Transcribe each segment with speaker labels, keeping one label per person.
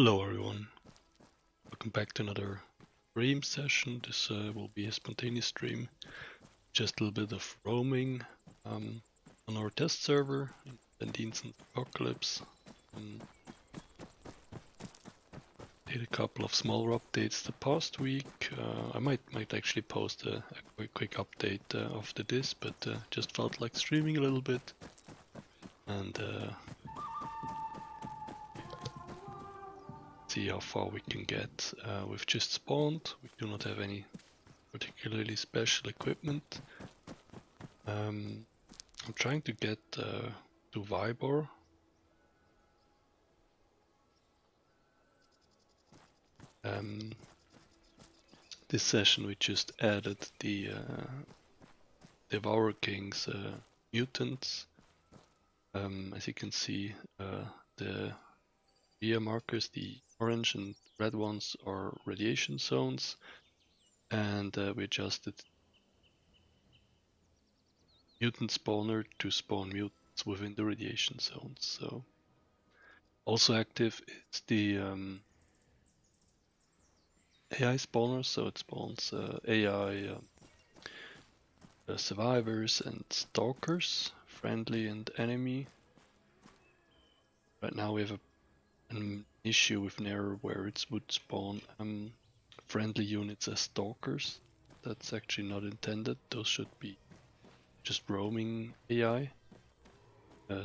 Speaker 1: Hello everyone, welcome back to another stream session. This will be a spontaneous stream, just a little bit of roaming on our test server in Vandeanson Apocalypse. Did a couple of smaller updates the past week. I might actually post a quick update after this, but just felt like streaming a little bit and see how far we can get. We've just spawned. We do not have any particularly special equipment. I'm trying to get to Vybor. This session we just added the Devour King's mutants. As you can see, the VA markers, the orange and red ones, are radiation zones, and we adjusted mutant spawner to spawn mutants within the radiation zones. So also active is the AI spawner, so it spawns AI survivors and stalkers, friendly and enemy. Right now we have an issue with an error where it would spawn friendly units as stalkers. That's actually not intended. Those should be just roaming AI.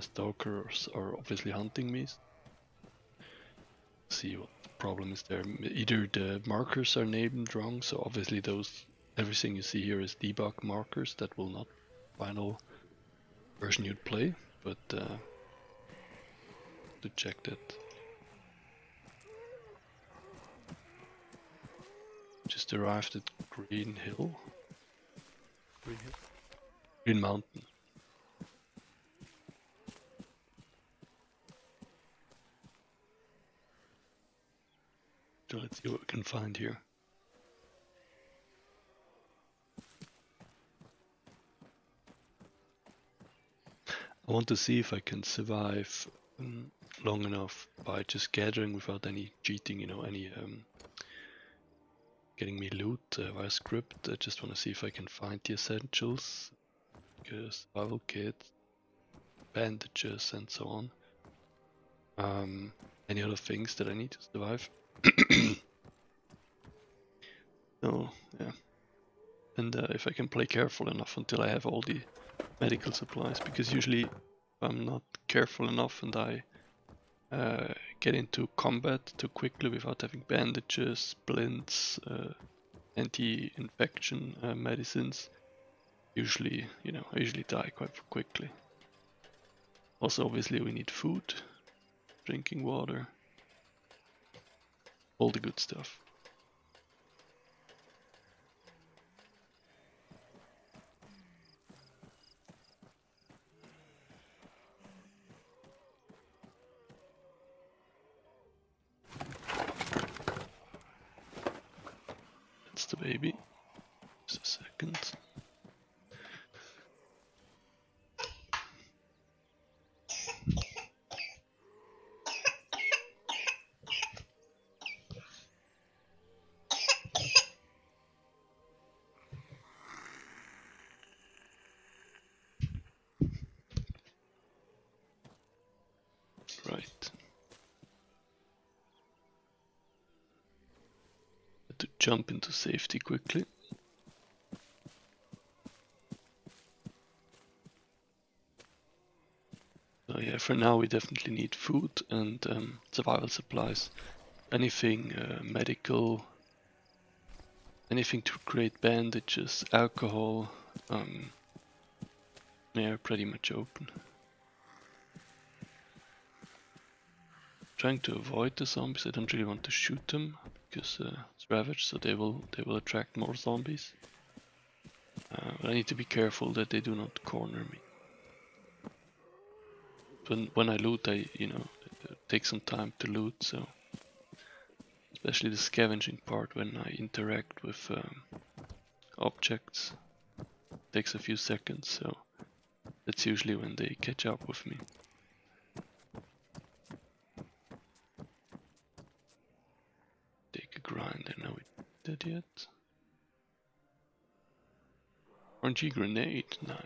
Speaker 1: Stalkers are obviously hunting me. See what the problem is there. Either the markers are named wrong, so obviously everything you see here is debug markers that will not final version you'd play, but to check that. Just arrived at Green Mountain. So let's see what we can find here. I want to see if I can survive long enough by just gathering without any cheating, any getting me loot via script. I just want to see if I can find the essentials, like a survival kit, bandages, and so on. Any other things that I need to survive. So yeah, and if I can play careful enough until I have all the medical supplies, because usually if I'm not careful enough and I get into combat too quickly without having bandages, splints, anti-infection medicines, I usually die quite quickly. Also, obviously, we need food, drinking water, all the good stuff. That's the baby. Just a second. Right. To jump into safety quickly. So yeah, for now we definitely need food and survival supplies. Anything medical, anything to create bandages, alcohol, they're pretty much open. Trying to avoid the zombies. I don't really want to shoot them because it's ravaged, so they will attract more zombies. But I need to be careful that they do not corner me. When I loot, it takes some time to loot, so especially the scavenging part when I interact with objects takes a few seconds, so that's usually when they catch up with me. that yet. RNG grenade, nice.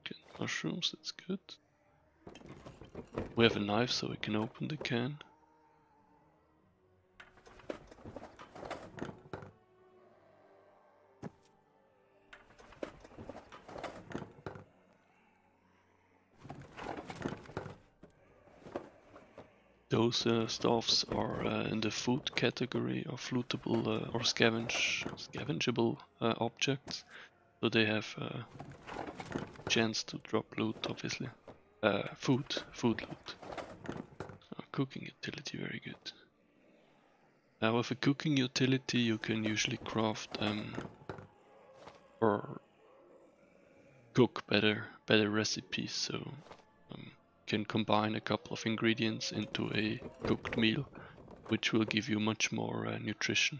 Speaker 1: Get mushrooms, that's good. We have a knife so we can open the can. Those stuffs are in the food category of lootable or scavengeable objects, so they have chance to drop loot, obviously. Food loot. Cooking utility, very good. Now with a cooking utility you can usually craft or cook better recipes, so can combine a couple of ingredients into a cooked meal, which will give you much more nutrition.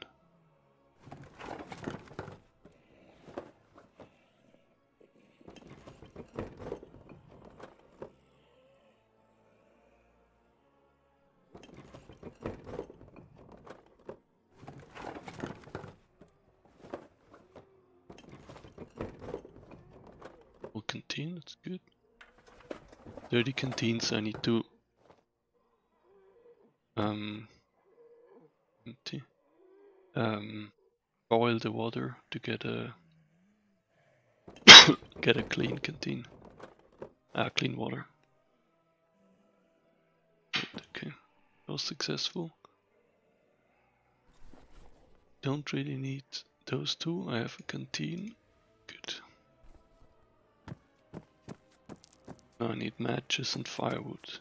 Speaker 1: Full canteen, that's good. 30 canteens, I need to empty. Boil the water to get a get a clean canteen. Clean water. Okay, that was successful. Don't really need those two. I have a canteen. Good. Now I need matches and firewood.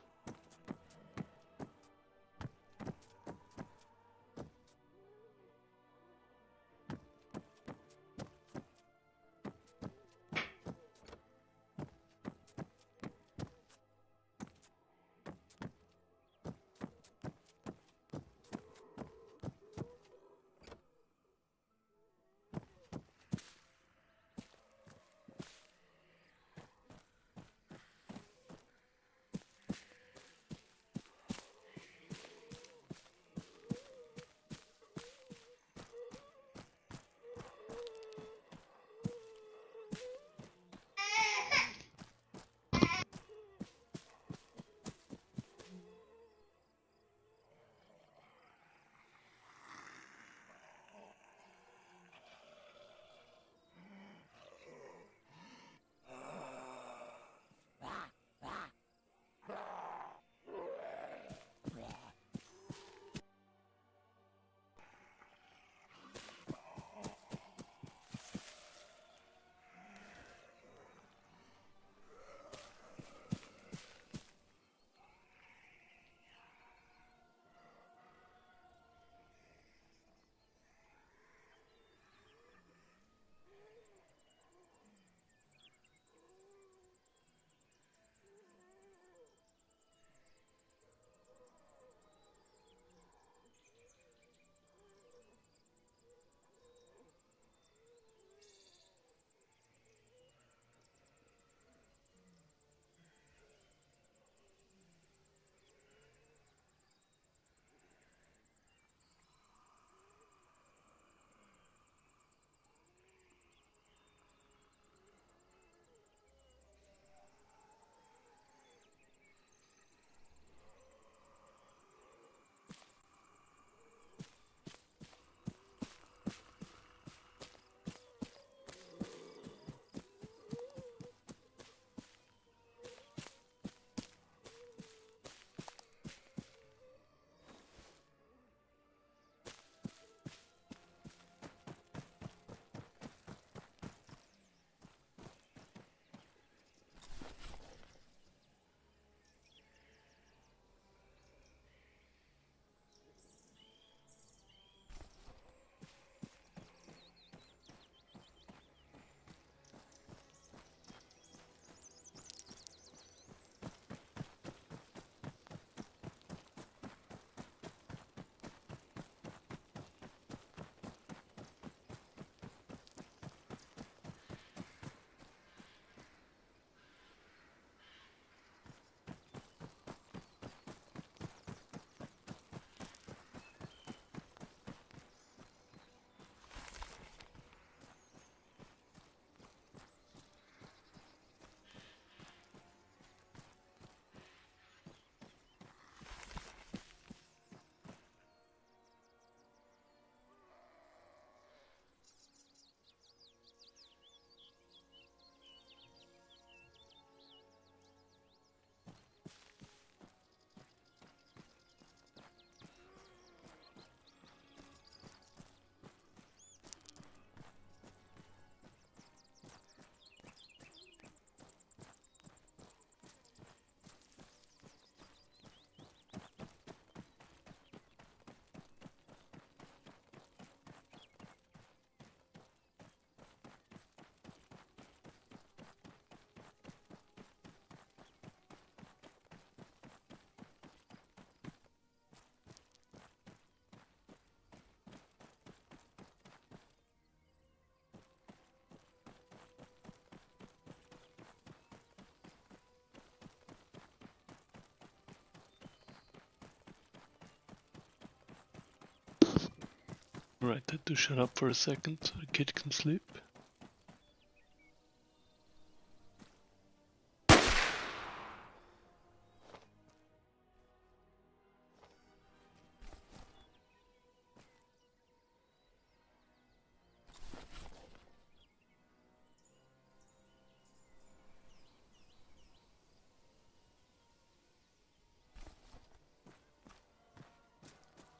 Speaker 1: Right, had to shut up for a second so the kid can sleep.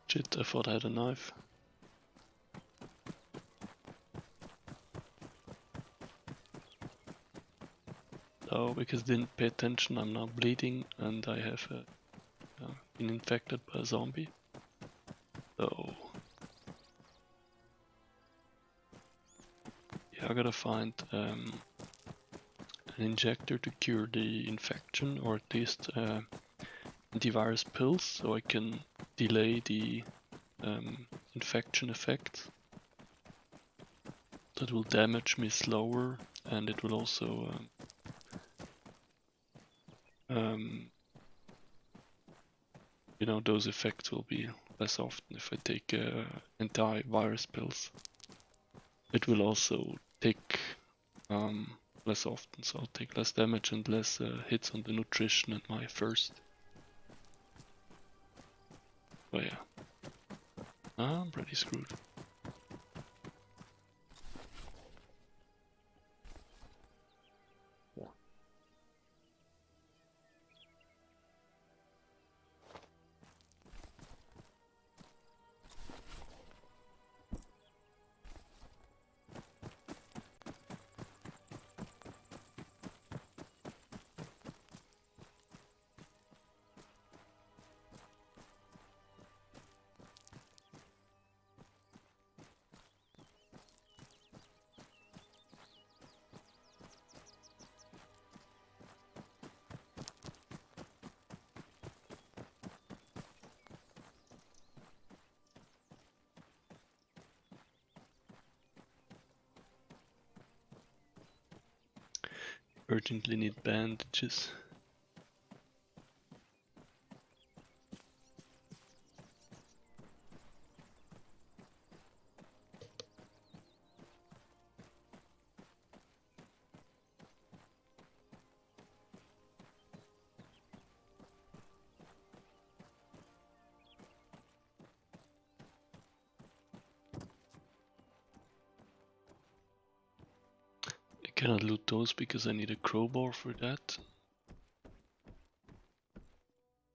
Speaker 1: Shit, I thought I had a knife. Oh, because I didn't pay attention, I'm now bleeding and I have been infected by a zombie. So yeah, I gotta find an injector to cure the infection, or at least antivirus pills, so I can delay the infection effects. That will damage me slower, and it will also you know, those effects will be less often if I take antivirus pills. It will also take less often, so I'll take less damage and less hits on the nutrition at my first. But yeah, I'm pretty screwed. Urgently need bandages. I cannot loot those because I need a crowbar for that. So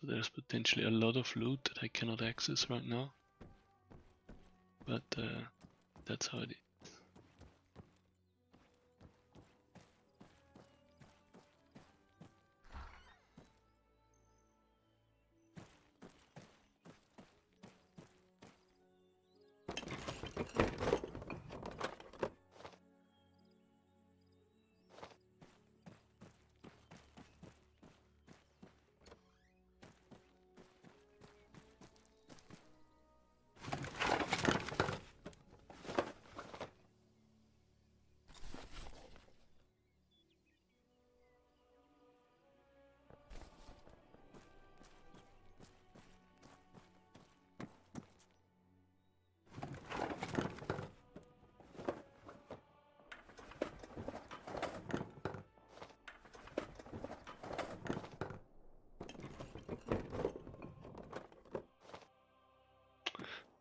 Speaker 1: there's potentially a lot of loot that I cannot access right now. But that's how it is.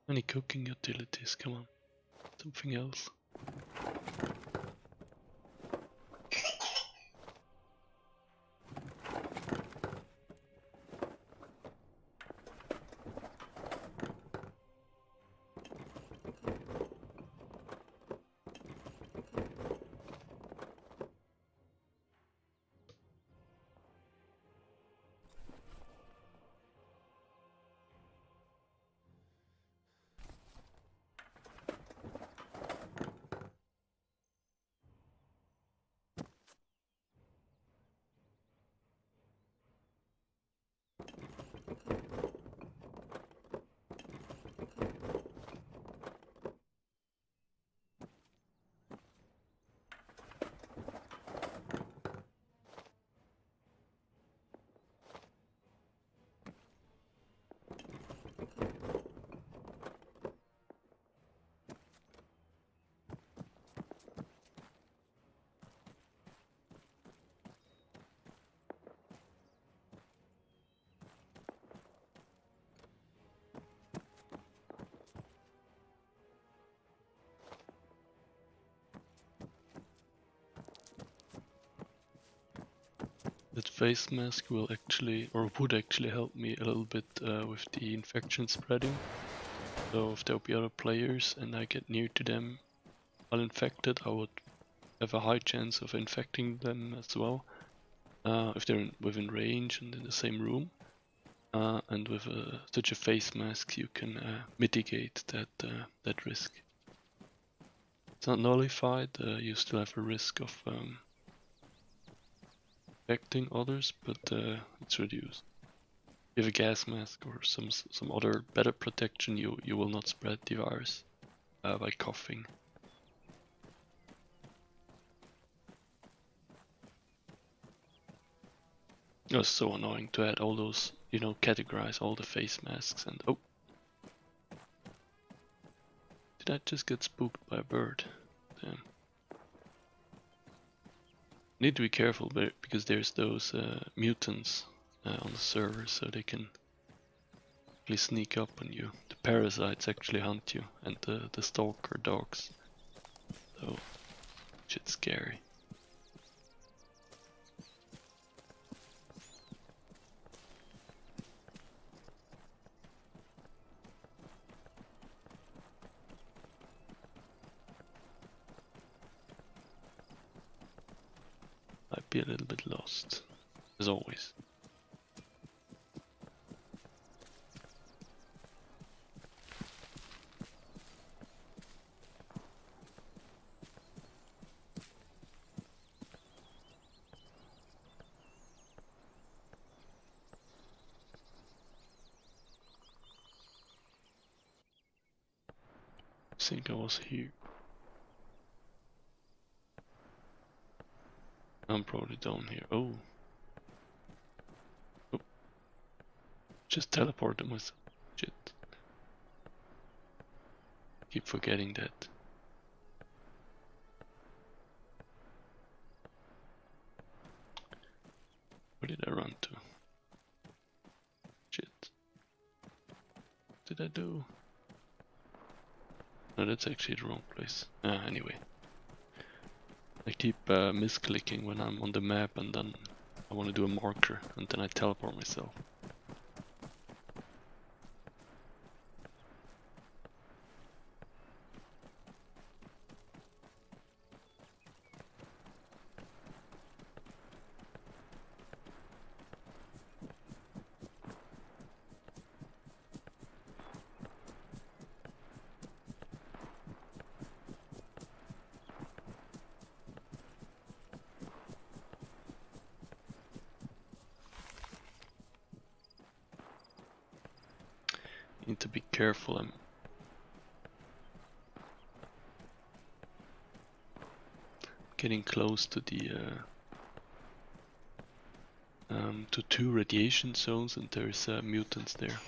Speaker 1: Any cooking utilities, come on. Something else. That face mask will actually, or would actually help me a little bit with the infection spreading. So if there'll be other players and I get near to them while infected, I would have a high chance of infecting them as well. If they're within range and in the same room. And with such a face mask you can mitigate that risk. It's not nullified, you still have a risk of infecting others, but it's reduced. If you have a gas mask or some other better protection, you will not spread the virus by coughing. It was so annoying to add all those, categorize all the face masks and oh. Did I just get spooked by a bird? Damn. Need to be careful because there's those mutants on the server, so they can actually sneak up on you. The parasites actually hunt you, and the stalker dogs. So, shit's scary. Might be a little bit lost, as always. I think I was here. I'm probably down here. Oh. Just teleported myself. Shit. Keep forgetting that. Where did I run to? Shit. What did I do? No, that's actually the wrong place. Anyway. I keep misclicking when I'm on the map and then I want to do a marker and then I teleport myself. Need to be careful. I'm getting close to the to 2 radiation zones, and there's mutants there.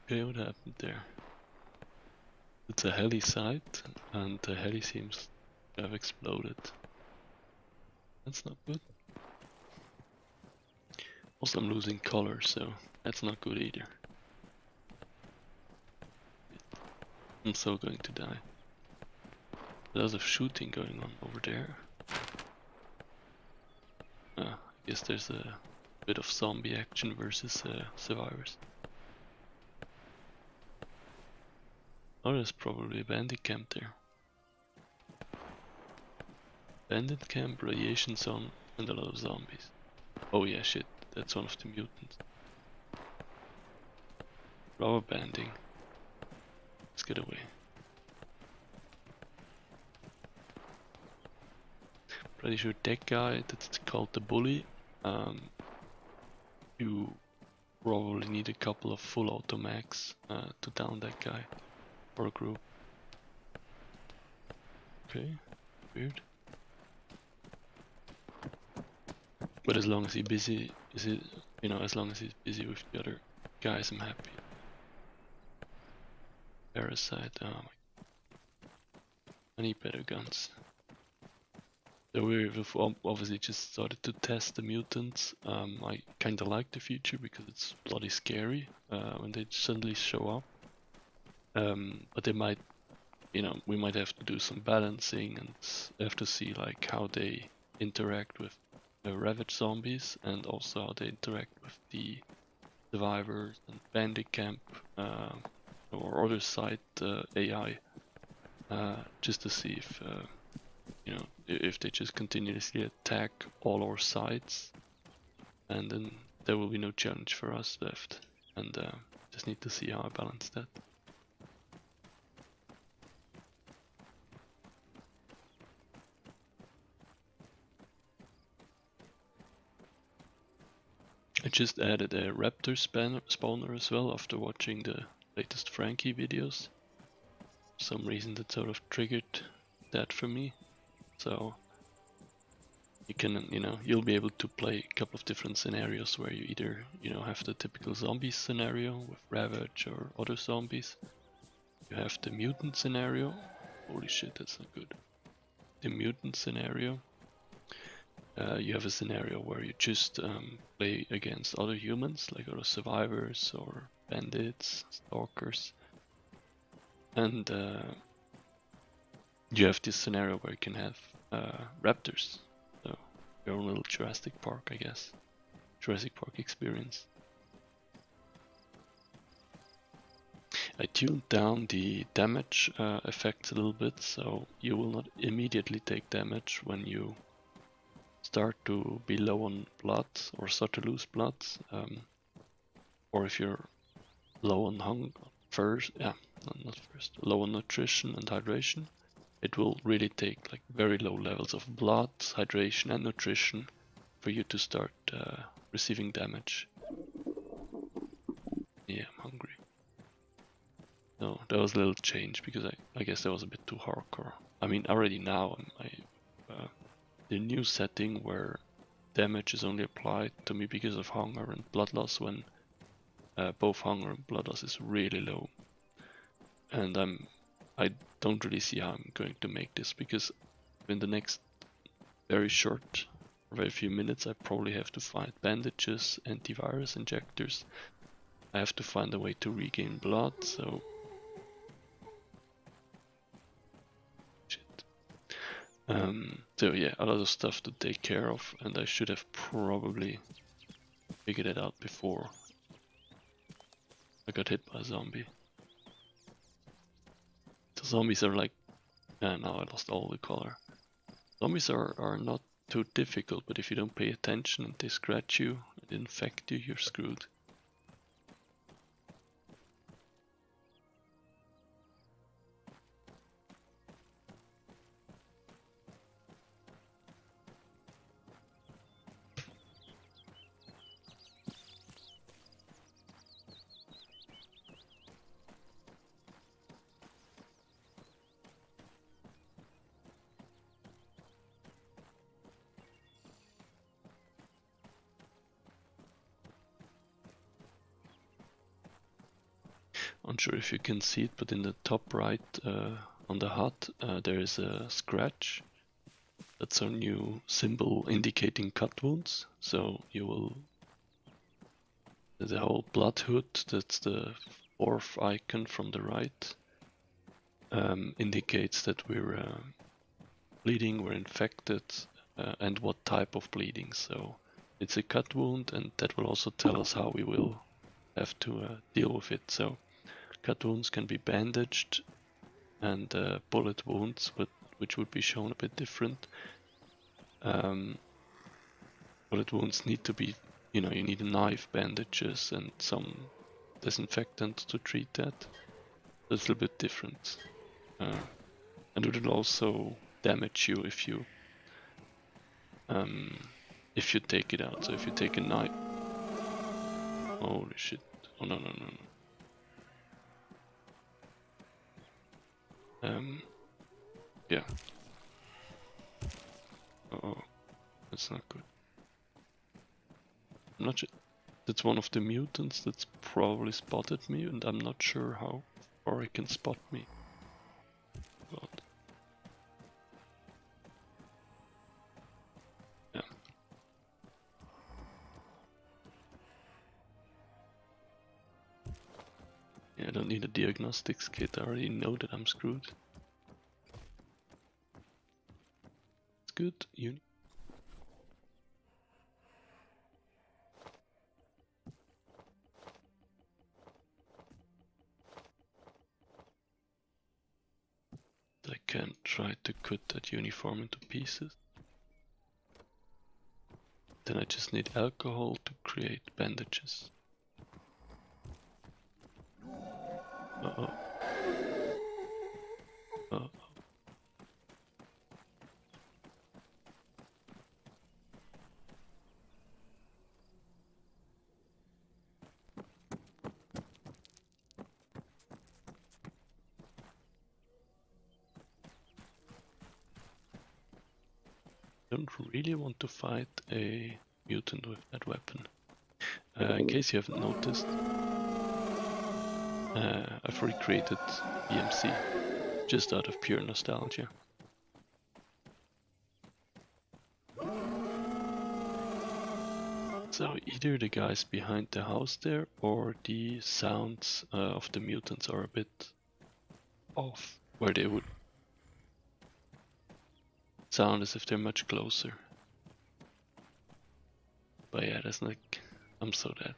Speaker 1: Okay, what happened there? It's a heli site, and the heli seems to have exploded. That's not good. Also, I'm losing color, so that's not good either. I'm so going to die. There's a shooting going on over there. I guess there's a bit of zombie action versus survivors. Oh, there's probably a bandit camp there. Bandit camp, radiation zone, and a lot of zombies. Oh yeah, shit, that's one of the mutants. Rubber banding. Let's get away. Pretty sure that guy, that's called the bully. You probably need a couple of full auto mags to down that guy for a group. Okay, weird. But as long as he's busy, as long as he's busy with the other guys, I'm happy. Parasite, oh my. I need better guns. So we've obviously just started to test the mutants. I kinda like the feature because it's bloody scary when they suddenly show up. But they might, we might have to do some balancing and have to see like how they interact with the ravage zombies and also how they interact with the survivors and bandit camp or other side AI, just to see if they just continuously attack all our sides, and then there will be no challenge for us left, and just need to see how I balance that. I just added a raptor spawner as well after watching the latest Frankie videos. For some reason that sort of triggered that for me. So you can, you'll be able to play a couple of different scenarios where you either, have the typical zombie scenario with ravage or other zombies. You have the mutant scenario. Holy shit, that's not good. The mutant scenario. You have a scenario where you just play against other humans, like other survivors or bandits, stalkers. And you have this scenario where you can have raptors. So your own little Jurassic Park, I guess. Jurassic Park experience. I tuned down the damage effects a little bit, so you will not immediately take damage when you start to be low on blood or start to lose blood, or if you're low on low on nutrition and hydration, it will really take like very low levels of blood, hydration and nutrition for you to start receiving damage. Yeah, I'm hungry. No, that was a little change because I guess that was a bit too hardcore. I mean, already now the new setting where damage is only applied to me because of hunger and blood loss when both hunger and blood loss is really low. And I don't really see how I'm going to make this, because in the next very few minutes I probably have to find bandages, antivirus injectors. I have to find a way to regain blood, so so yeah, a lot of stuff to take care of, and I should have probably figured it out before I got hit by a zombie. The zombies are like, now I lost all the color. Zombies are not too difficult, but if you don't pay attention and they scratch you and infect you, you're screwed. Unsure if you can see it, but in the top right on the hut there is a scratch. That's our new symbol indicating cut wounds. So the whole blood hood, that's the fourth icon from the right, indicates that we're bleeding, we're infected, and what type of bleeding. So it's a cut wound, and that will also tell us how we will have to deal with it. So cut wounds can be bandaged, and bullet wounds, which would be shown a bit different, Bullet wounds need to be, you know, you need a knife, bandages, and some disinfectant to treat that. It's a little bit different. And it will also damage you if you take it out. So if you take a knife, holy shit! Oh no. Yeah. Oh, that's not good. I'm not sure. That's one of the mutants that's probably spotted me, and I'm not sure how far it can spot me. God. Yeah. Yeah, I don't need a diagnostics kit. I already know that I'm screwed. It's good. I can try to cut that uniform into pieces. Then I just need alcohol to create bandages. Uh-oh. Uh-oh. I don't really want to fight a mutant with that weapon. In case you haven't noticed, I've recreated EMC just out of pure nostalgia. So either the guys behind the house there or the sounds of the mutants are a bit off, where they would sound as if they're much closer. But yeah, that's like, I'm so dead.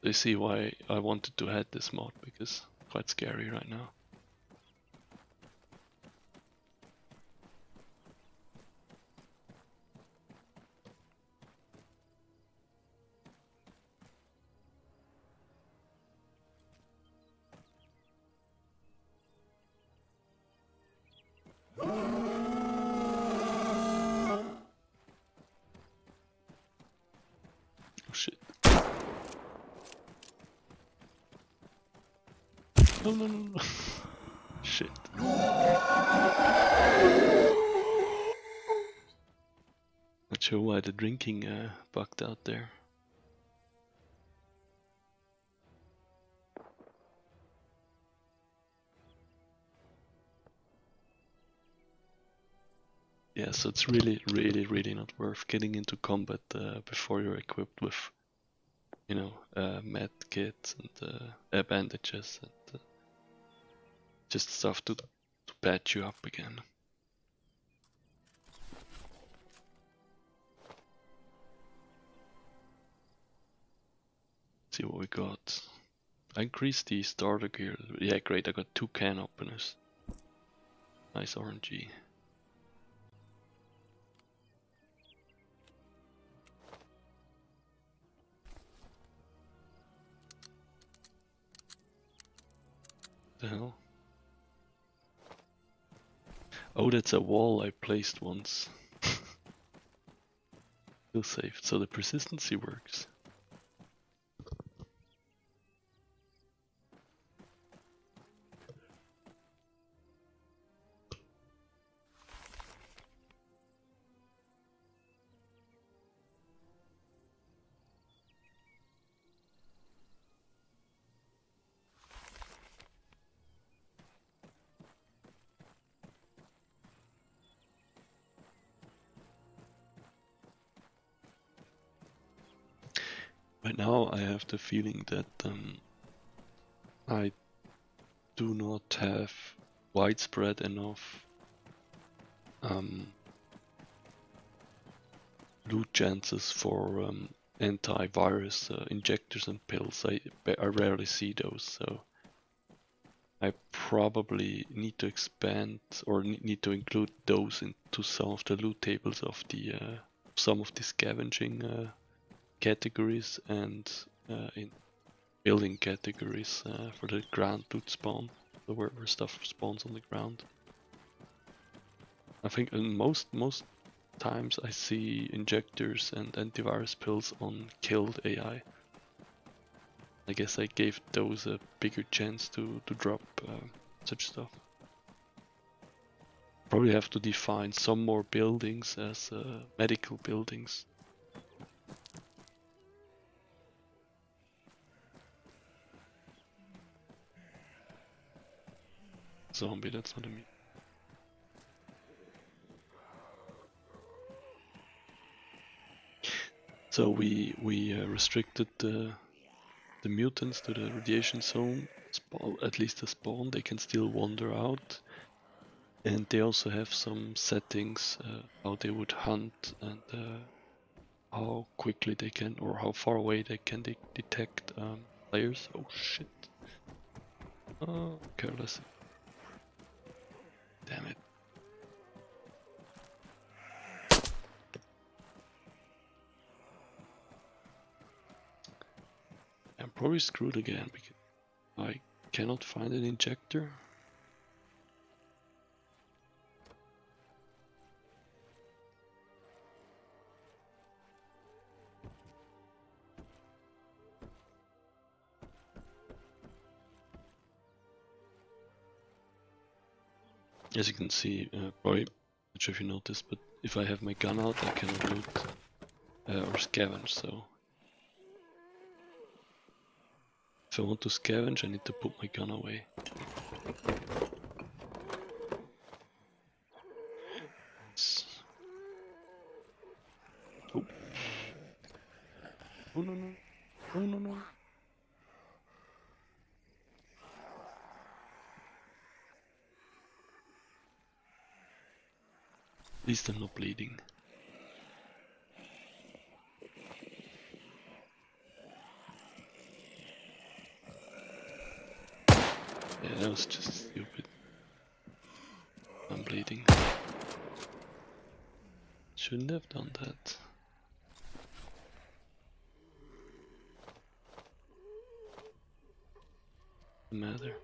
Speaker 1: They see why I wanted to add this mod, because it's quite scary right now. Oh shit. No. Shit. Not sure why the drinking bugged out there. Yeah, so it's really not worth getting into combat before you're equipped with, you know, med kits and bandages and just stuff to patch you up again. Let's see what we got. I increased the starter gear. Yeah, great. I got 2 can openers. Nice RNG. The hell? Oh, that's a wall I placed once. Still saved, so the persistency works. Right now I have the feeling that I do not have widespread enough loot chances for antivirus injectors and pills. I rarely see those, so I probably need to expand or need to include those into some of the loot tables of the some of the scavenging categories and in building categories for the ground loot spawn, so where stuff spawns on the ground. I think in most times I see injectors and antivirus pills on killed AI. I guess I gave those a bigger chance to drop such stuff. Probably have to define some more buildings as medical buildings. Zombie, that's not a me. So we restricted the mutants to the radiation zone, at least the spawn. They can still wander out, and they also have some settings how they would hunt and how quickly they can, or how far away they can detect players. Oh shit! Oh, careless. Damn it. I'm probably screwed again because I cannot find an injector. As you can see, probably, not sure if you noticed, but if I have my gun out, I cannot loot or scavenge, so if I want to scavenge, I need to put my gun away. Oh. Oh no no. Oh no no. At least I'm not bleeding. Yeah, that was just stupid. I'm bleeding. Shouldn't have done that. Doesn't matter.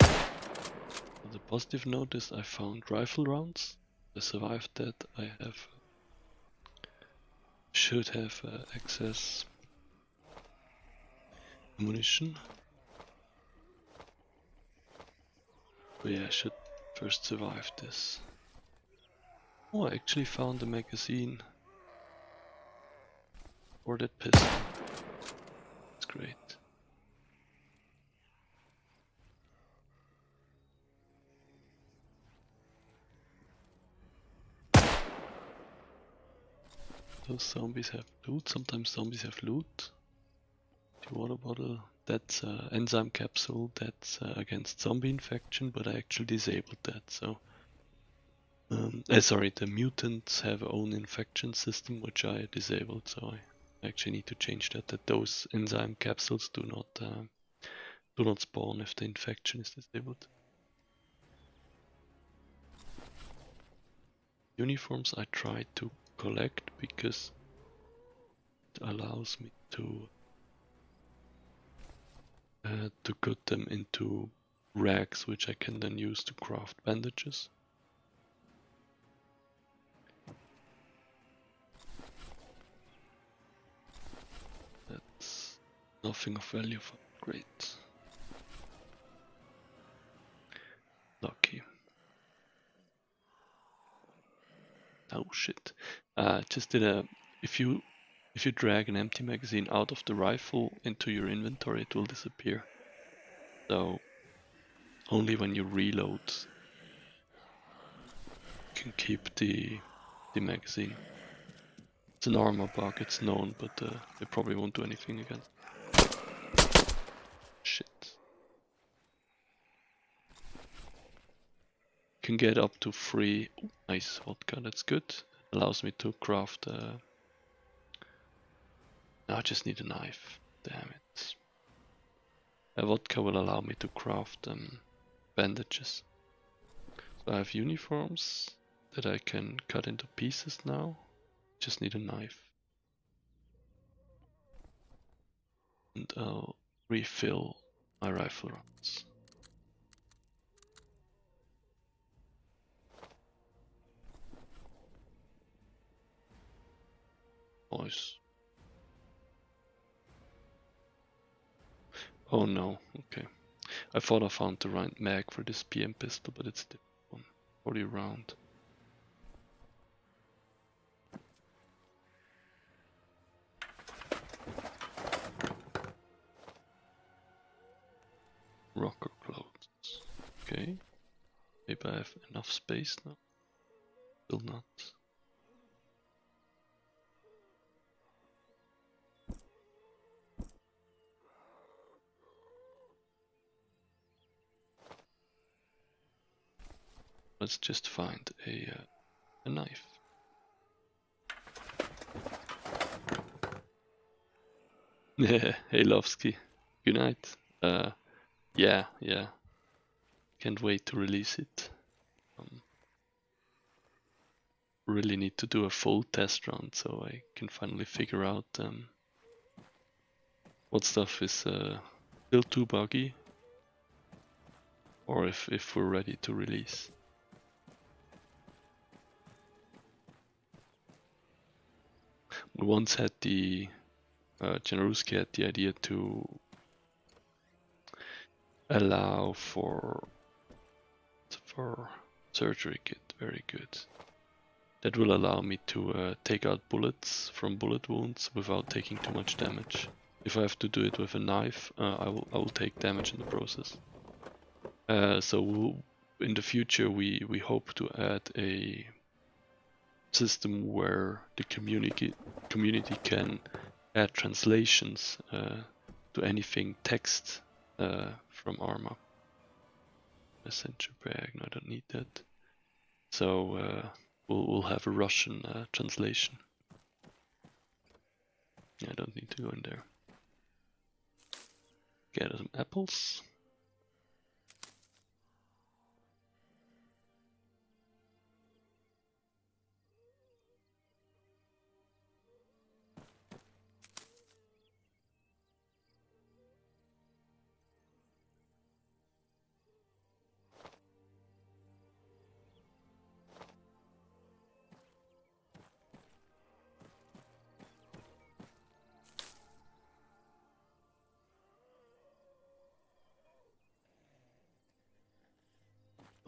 Speaker 1: On the positive note is I found rifle rounds. I survived that. I should have access ammunition. But yeah, I should first survive this. Oh, I actually found a magazine for that pistol. That's great. Those zombies have loot. Sometimes zombies have loot. The water bottle. That's enzyme capsule. That's against zombie infection, but I actually disabled that. So, sorry, the mutants have their own infection system, which I disabled. So I actually need to change that. That those enzyme capsules do not spawn if the infection is disabled. Uniforms I try to collect because it allows me to put them into rags, which I can then use to craft bandages. That's nothing of value for great. Lucky. Oh shit. Just did a if you drag an empty magazine out of the rifle into your inventory, it will disappear. So only when you reload you can keep the magazine. It's an ArmA bug, it's known, but they probably won't do anything against it. Shit. Can get up to 3. Oh, nice vodka, that's good. Allows me to craft. Now I just need a knife. Damn it. vodka will allow me to craft bandages. So I have uniforms that I can cut into pieces now. Just need a knife. And I'll refill my rifle rounds. Nice. Oh no, okay. I thought I found the right mag for this PM pistol, but it's a different one. 40 round. Rocker clothes. Okay. Maybe I have enough space now. Still not. Let's just find a knife. Hey Lovsky, good night. Yeah. Can't wait to release it. Really need to do a full test run so I can finally figure out what stuff is still too buggy, or if we're ready to release. We once had the Janaruski had the idea to allow for surgery kit, very good. That will allow me to take out bullets from bullet wounds without taking too much damage. If I have to do it with a knife, I will take damage in the process. So in the future we hope to add a system where the community can add translations to anything text from ArmA. Messenger bag, no, I don't need that. So we'll have a Russian translation. I don't need to go in there. Get some apples.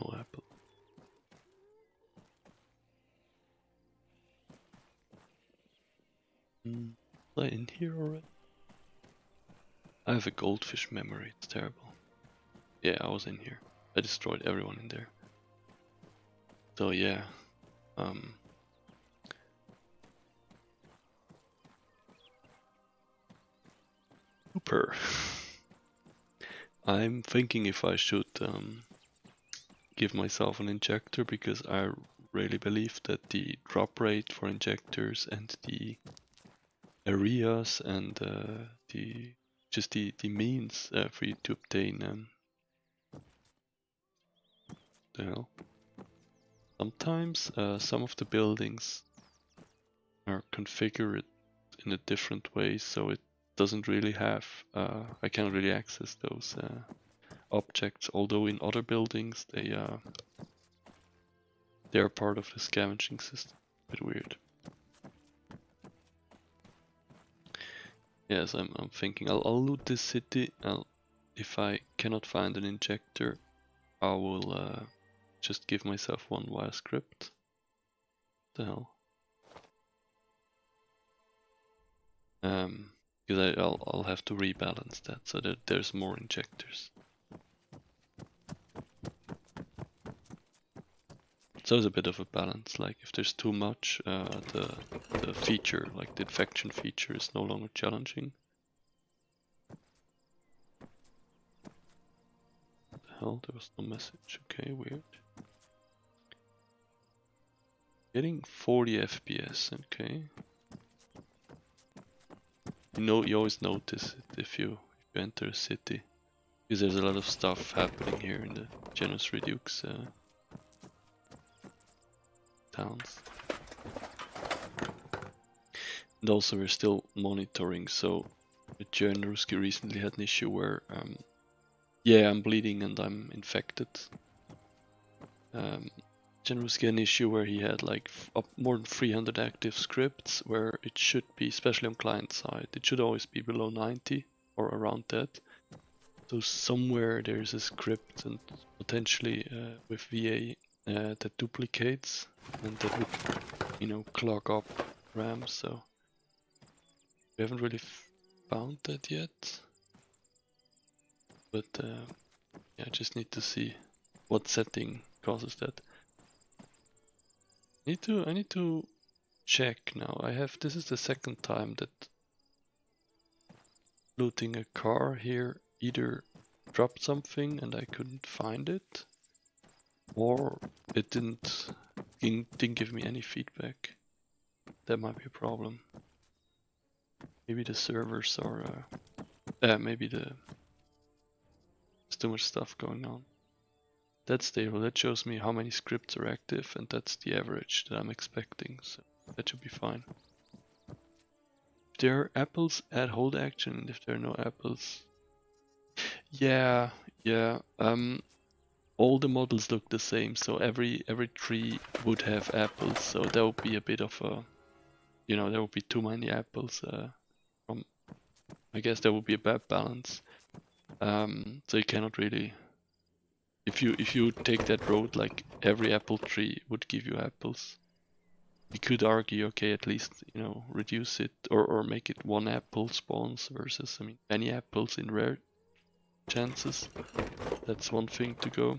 Speaker 1: No apple. Was I in here already? I have a goldfish memory, it's terrible. Yeah, I was in here. I destroyed everyone in there. So yeah. Super. I'm thinking if I should give myself an injector, because I really believe that the drop rate for injectors and the areas and the means for you to obtain the hell. Sometimes some of the buildings are configured in a different way, so it doesn't really have I can't really access those objects, although in other buildings they are part of the scavenging system. A bit weird. Yes, I'm thinking I'll loot this city. If I cannot find an injector, I will just give myself one via script. What the hell? Because I'll have to rebalance that so that there's more injectors. So it's a bit of a balance. Like if there's too much, the feature, like the infection feature, is no longer challenging. What the hell? There was no message. Okay, weird. Getting 40 FPS. Okay. You always notice it if you enter a city. Because there's a lot of stuff happening here in the Genus Redux towns. And also we're still monitoring, so Ruski recently had an issue where yeah, I'm bleeding and I'm infected. Ruski had an issue where he had like up more than 300 active scripts, where it should be, especially on client side, it should always be below 90 or around that. So somewhere there's a script and potentially with VA that duplicates, and that would, you know, clog up RAM. So we haven't really found that yet, but yeah, I just need to see what setting causes that. I need to check now. This is the second time that looting a car here either dropped something and I couldn't find it, or it didn't give me any feedback. That might be a problem. Maybe the servers are maybe there's too much stuff going on. That's stable. That shows me how many scripts are active, and that's the average that I'm expecting, so that should be fine. If there are apples, add hold action, and if there are no apples, yeah. All the models look the same, so every tree would have apples, so that would be a bit of a, you know, there would be too many apples. I guess that would be a bad balance. So you cannot really, if you take that road, like every apple tree would give you apples. You could argue, okay, at least, you know, reduce it or make it one apple spawns versus, I mean, many apples in rare chances. That's one thing to go.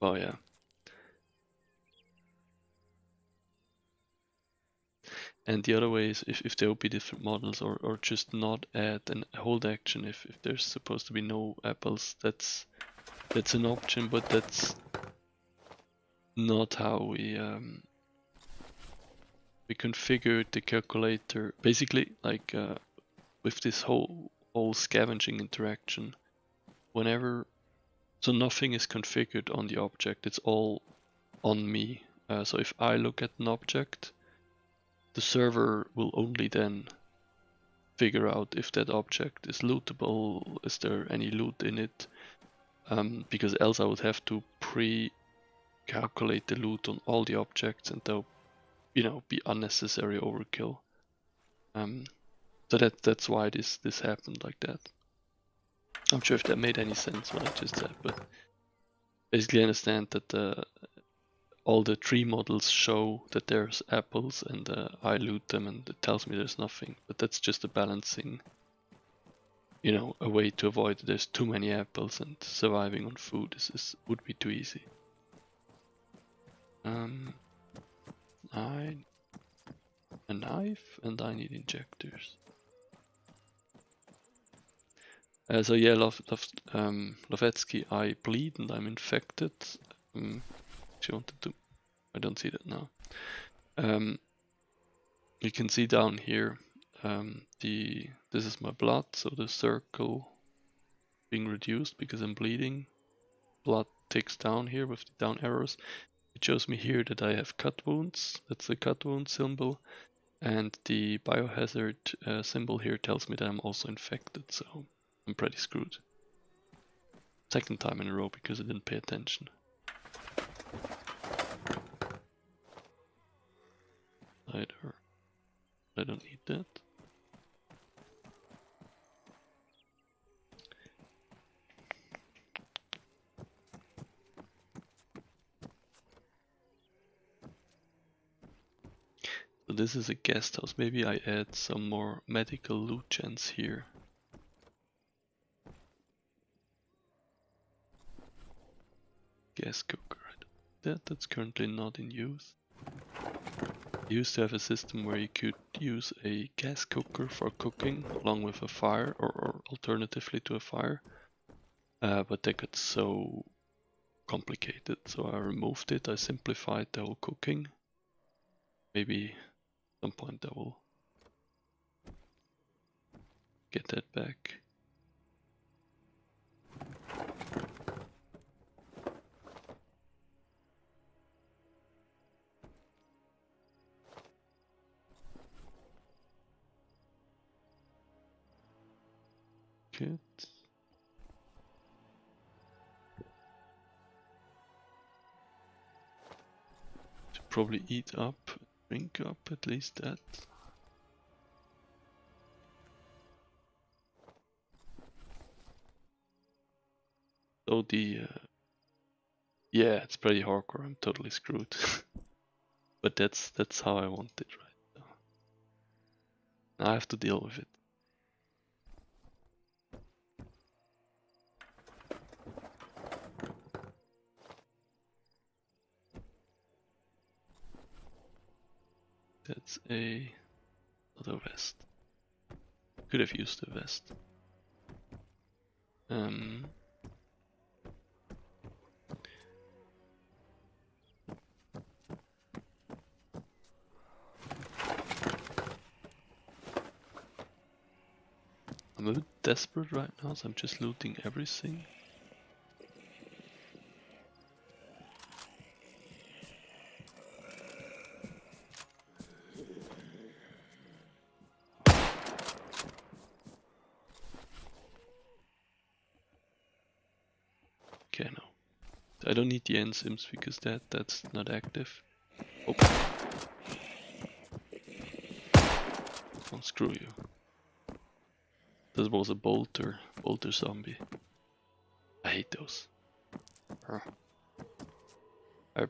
Speaker 1: Oh yeah. And the other way is if there will be different models, or just not add an hold action if there's supposed to be no apples. That's an option, but that's not how we configured the calculator. Basically, like with this whole scavenging interaction, so nothing is configured on the object, it's all on me. So if I look at an object, the server will only then figure out if that object is lootable, is there any loot in it, because else I would have to pre-calculate the loot on all the objects, and that would, you know, be unnecessary overkill. So that's why this happened like that. I'm sure if that made any sense what I just said, but basically I understand that all the tree models show that there's apples, and I loot them and it tells me there's nothing, but that's just a balancing, you know, a way to avoid that there's too many apples, and surviving on food would be too easy. I a knife, and I need injectors. So yeah, Lovetsky, I bleed and I'm infected. She wanted to. I don't see that now. You can see down here. This is my blood, so the circle being reduced because I'm bleeding. Blood ticks down here with the down arrows. It shows me here that I have cut wounds. That's the cut wound symbol. And the biohazard symbol here tells me that I'm also infected, so I'm pretty screwed. Second time in a row because I didn't pay attention. I don't need that. So this is a guest house. Maybe I add some more medical loot gens here. Gas cooker. That's currently not in use. I used to have a system where you could use a gas cooker for cooking along with a fire, or alternatively to a fire. But that got so complicated, so I removed it. I simplified the whole cooking. Maybe at some point I will get that back. good. Should probably eat up, drink up at least that. So the yeah, it's pretty hardcore. I'm totally screwed. But that's how I want it right now. I have to deal with it. That's not a vest. Could have used a vest. I'm a bit desperate right now, so I'm just looting everything. Okay, no. I don't need the enzymes because that's not active. Oh. Oh, screw you. That was a bolter zombie. I hate those. I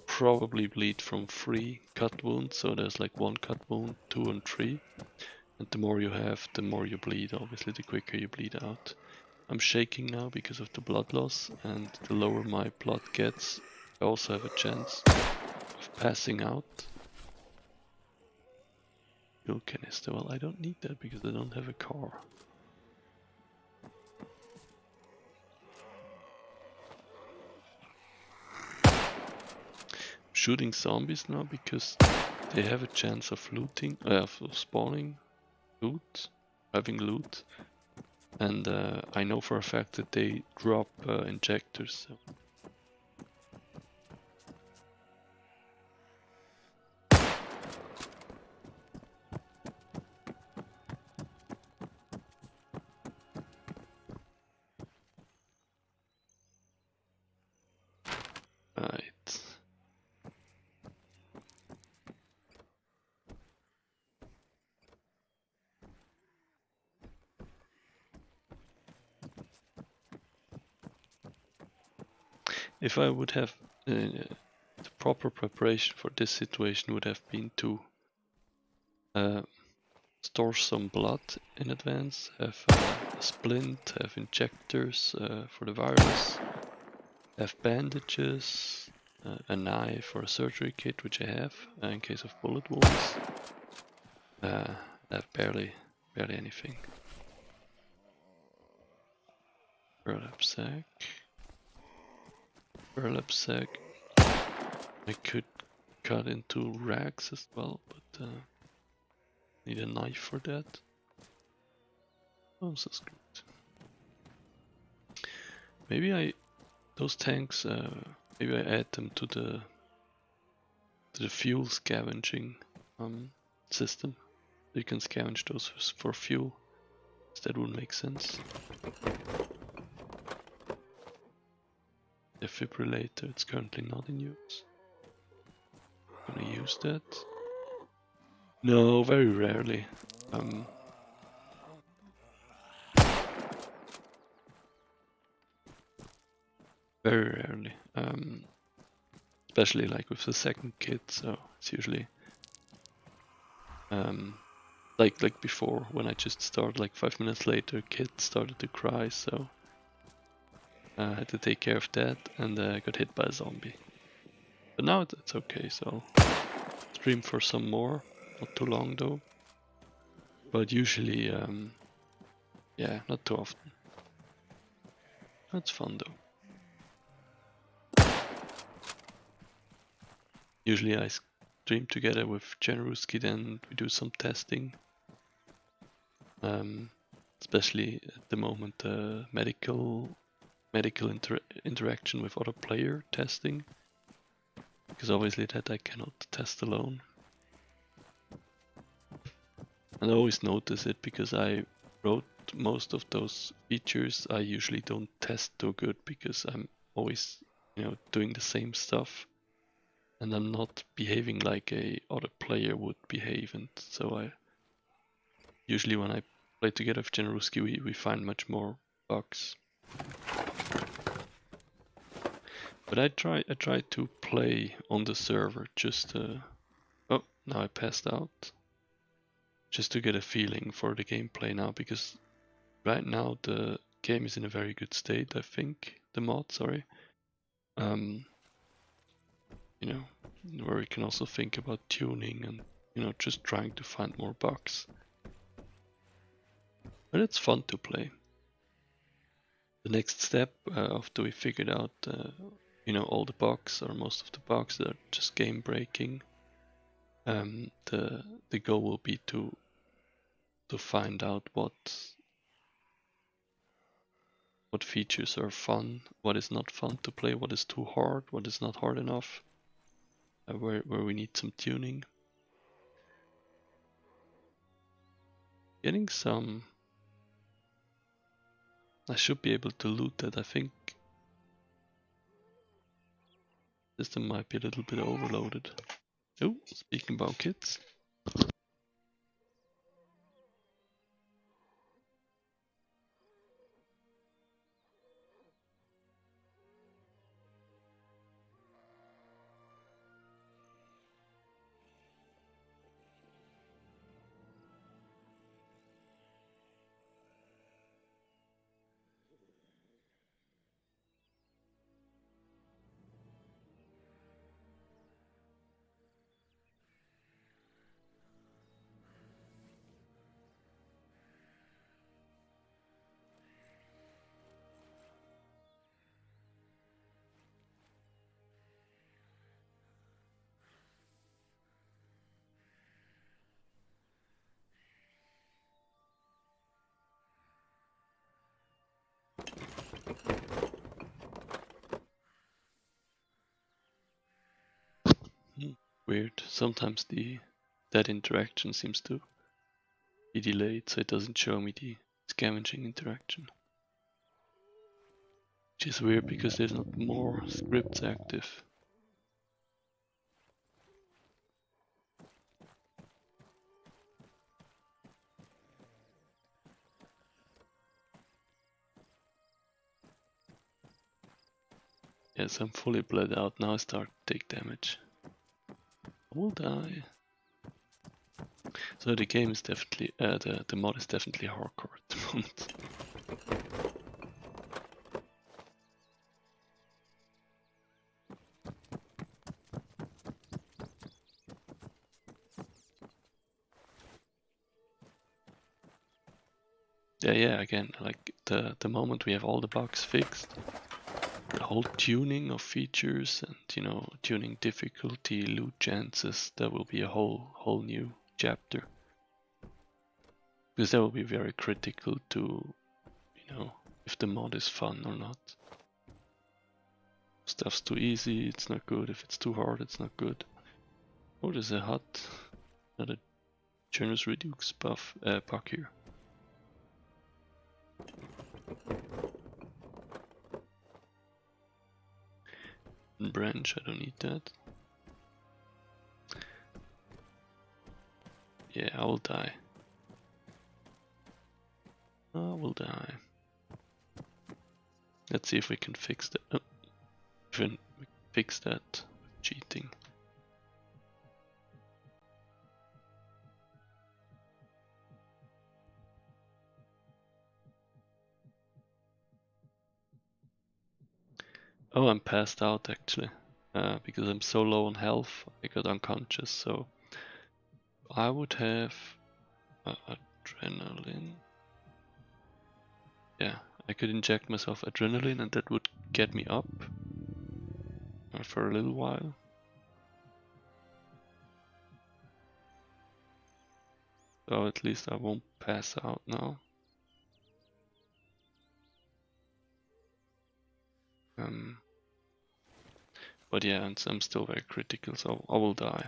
Speaker 1: probably bleed from 3 cut wounds, so there's like 1 cut wound, 2 and 3. And the more you have, the more you bleed, obviously the quicker you bleed out. I'm shaking now because of the blood loss, and the lower my blood gets, I also have a chance of passing out. Fuel canister, well I don't need that because I don't have a car. Shooting zombies now because they have a chance of looting, of spawning loot, having loot, and I know for a fact that they drop injectors. So. Right. If I would have the proper preparation for this situation would have been to store some blood in advance, have a splint, have injectors for the virus, have bandages, a knife or a surgery kit, which I have in case of bullet wounds. I have barely anything. Burlap sack. Burlap sack. I could cut into rags as well, but need a knife for that. Oh, this is good. Maybe those tanks. Maybe I add them to the fuel scavenging system. You can scavenge those for fuel. That would make sense. Defibrillator, it's currently not in use. Gonna use that. No, very rarely. Very rarely. Especially like with the second kit, so it's usually like before when I just started, like 5 minutes later, kid started to cry, so I had to take care of that, and I got hit by a zombie. But now it's okay, so stream for some more, not too long though. But usually, yeah, not too often. That's fun though. Usually I stream together with Generuski, then we do some testing. Especially at the moment, medical interaction with other player testing, because obviously that I cannot test alone. And I always notice it because I wrote most of those features I usually don't test too good because I'm always, doing the same stuff, and I'm not behaving like a other player would behave, and so I usually when I play together with Generuski, we find much more bugs. But I try to play on the server just oh, now I passed out. Just to get a feeling for the gameplay now, because right now the game is in a very good state, I think. The mod, sorry. Where we can also think about tuning and, just trying to find more bugs. But it's fun to play. The next step, after we figured out, all the bugs or most of the bugs that are just game breaking, the goal will be to find out what features are fun, what is not fun to play, what is too hard, what is not hard enough, where we need some tuning. Getting some... I should be able to loot that, I think. System might be a little bit overloaded. Oh, speaking about kits. Weird. Sometimes that interaction seems to be delayed, so it doesn't show me the scavenging interaction. Which is weird because there's not more scripts active. Yes, I'm fully bled out. Now I start to take damage. I will die. So the game is definitely, the mod is definitely hardcore at the moment. Yeah, again, like the moment we have all the bugs fixed, the whole tuning of features and, tuning difficulty, loot chances, that will be a whole new chapter. Because that will be very critical to, if the mod is fun or not. If stuff's too easy, it's not good. If it's too hard, it's not good. Oh, there's a hut. Another generous redux buff pack here. Branch, I don't need that. Yeah, I will die. I will die. Let's see if we can fix that. Oh, we can fix that. Cheating. Oh, I'm passed out actually. Because I'm so low on health, I got unconscious, so I would have adrenaline. Yeah, I could inject myself adrenaline and that would get me up for a little while. So at least I won't pass out now. But yeah, and I'm still very critical, so I will die.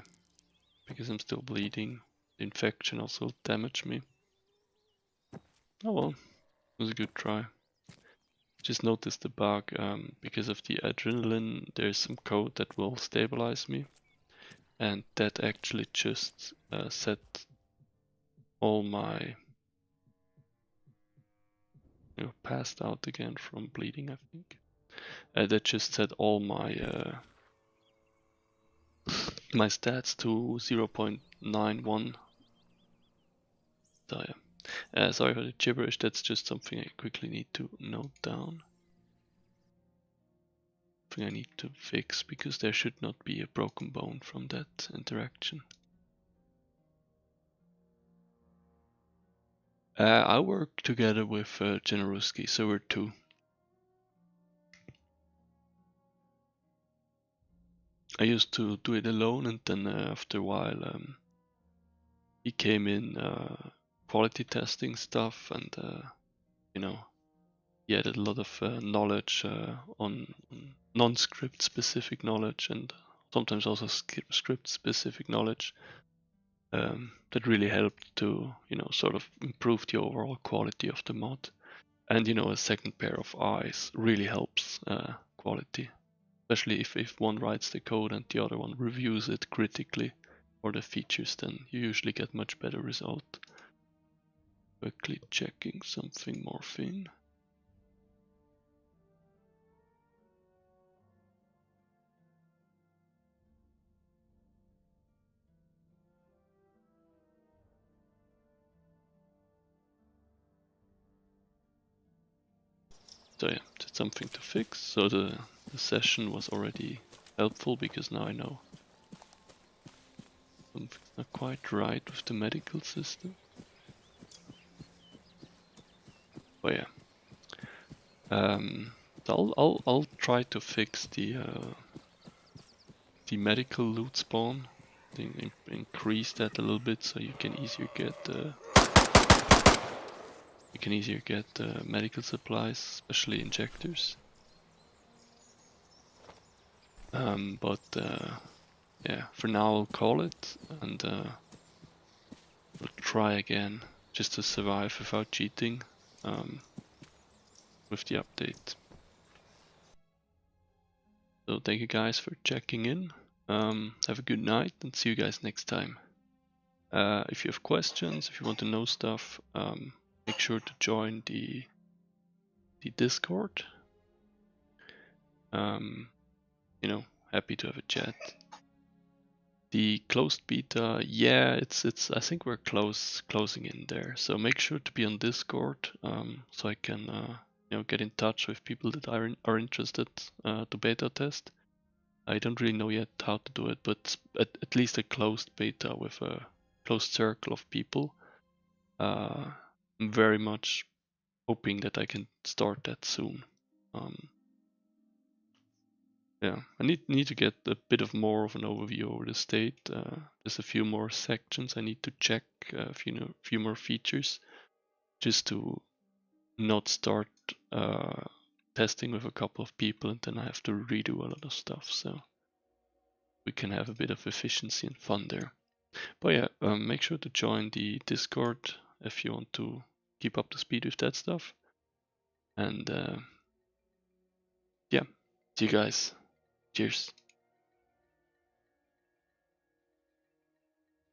Speaker 1: Because I'm still bleeding. The infection also damaged me. Oh well, it was a good try. Just noticed the bug, because of the adrenaline, there's some code that will stabilize me. And that actually just set all my, passed out again from bleeding, I think. That just set all my my stats to 0.91. So yeah, sorry for the gibberish. That's just something I quickly need to note down. Something I need to fix because there should not be a broken bone from that interaction. I work together with Generuski, so we're two. I used to do it alone, and then after a while, he came in quality testing stuff, and he added a lot of knowledge on non-script specific knowledge, and sometimes also script specific knowledge that really helped to sort of improve the overall quality of the mod. And a second pair of eyes really helps quality, especially if one writes the code and the other one reviews it critically for the features, then you usually get much better result. Quickly checking something more thin. So yeah, that's something to fix. So the session was already helpful because now I know something's not quite right with the medical system. But yeah, so I'll try to fix the medical loot spawn. Increase that a little bit so you can easier get medical supplies, especially injectors. But yeah, for now I'll call it, and we'll try again just to survive without cheating with the update. So thank you guys for checking in. Have a good night and see you guys next time. If you have questions, if you want to know stuff, make sure to join the Discord. Happy to have a chat. The closed beta, yeah, it's. I think we're closing in there. So make sure to be on Discord, so I can get in touch with people that are interested to beta test. I don't really know yet how to do it, but at least a closed beta with a closed circle of people. I'm very much hoping that I can start that soon. Yeah, I need to get a bit of more of an overview over the state. There's a few more sections I need to check, a few more features, just to not start testing with a couple of people and then I have to redo a lot of stuff. So we can have a bit of efficiency and fun there. But yeah, make sure to join the Discord if you want to keep up to speed with that stuff. And yeah, see you guys. Cheers.